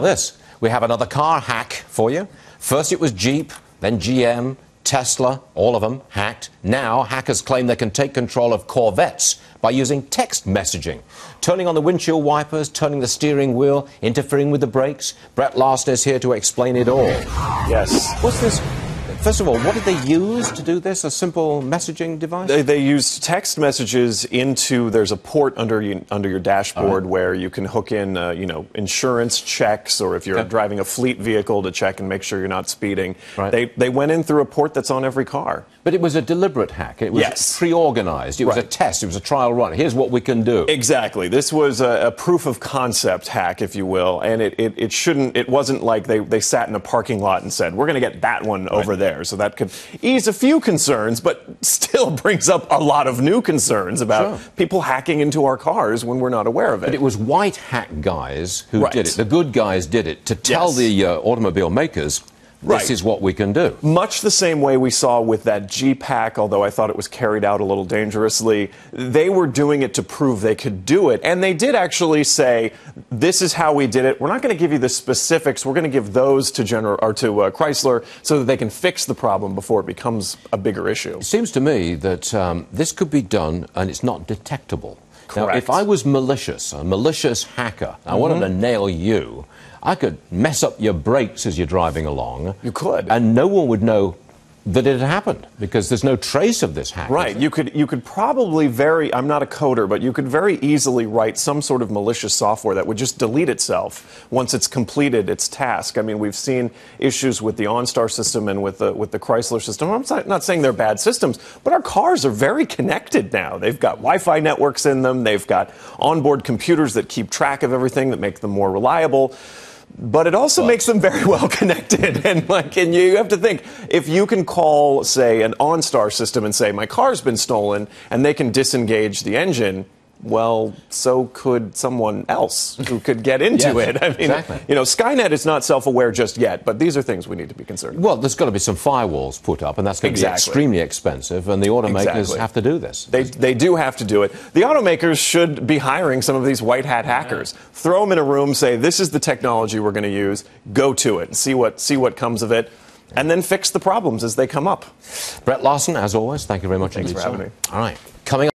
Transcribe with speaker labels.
Speaker 1: This, we have another car hack for you. First it was Jeep, then GM, Tesla, all of them hacked. Now hackers claim they can take control of Corvettes by using text messaging, turning on the windshield wipers, turning the steering wheel, interfering with the brakes. Brett Larson is here to explain it all.
Speaker 2: Yes.
Speaker 1: What's this? First of all, what did they use to do this? A simple messaging device?
Speaker 2: They used text messages into, there's a port under your dashboard where you can hook in, insurance checks, or if you're driving a fleet vehicle to check and make sure you're not speeding.
Speaker 1: Right.
Speaker 2: They went in through a port that's on every car.
Speaker 1: But it was a deliberate hack. It was pre-organized. It was a test. It was a trial run. Here's what we can do.
Speaker 2: Exactly. This was a proof of concept hack, if you will, and it wasn't like they sat in a parking lot and said, we're going to get that one over there. So that could ease a few concerns, but still brings up a lot of new concerns about people hacking into our cars when we're not aware of it.
Speaker 1: But it was white hat guys who did it. The good guys did it to tell the automobile makers, this is what we can do.
Speaker 2: Much the same way we saw with that Jeep hack, although I thought it was carried out a little dangerously. They were doing it to prove they could do it. And they did actually say, this is how we did it. We're not going to give you the specifics. We're going to give those to Chrysler so that they can fix the problem before it becomes a bigger issue.
Speaker 1: It seems to me that this could be done and it's not detectable.
Speaker 2: Correct.
Speaker 1: Now, if I was malicious, a malicious hacker, I wanted to nail you, I could mess up your brakes as you're driving along.
Speaker 2: You could.
Speaker 1: And no one would know that it had happened because there's no trace of this hack.
Speaker 2: Right. You could probably I'm not a coder, but you could very easily write some sort of malicious software that would just delete itself once it's completed its task. I mean, we've seen issues with the OnStar system and with the Chrysler system. I'm not saying they're bad systems, but our cars are very connected now. They've got Wi-Fi networks in them. They've got onboard computers that keep track of everything, that make them more reliable. But it also makes them very well connected. And you have to think, if you can call, say, an OnStar system and say, my car's been stolen, and they can disengage the engine, well, so could someone else who could get into it. I mean, Skynet is not self-aware just yet, but these are things we need to be concerned with.
Speaker 1: Well, there's got to be some firewalls put up, and that's going to be extremely expensive, and the automakers have to do this.
Speaker 2: They do have to do it. The automakers should be hiring some of these white hat hackers. Throw them in a room, say, this is the technology we're going to use, go to it, and see what comes of it, and then fix the problems as they come up.
Speaker 1: Brett Larson, as always, thank you very much.
Speaker 2: Thanks for having me.
Speaker 1: All right. Coming up.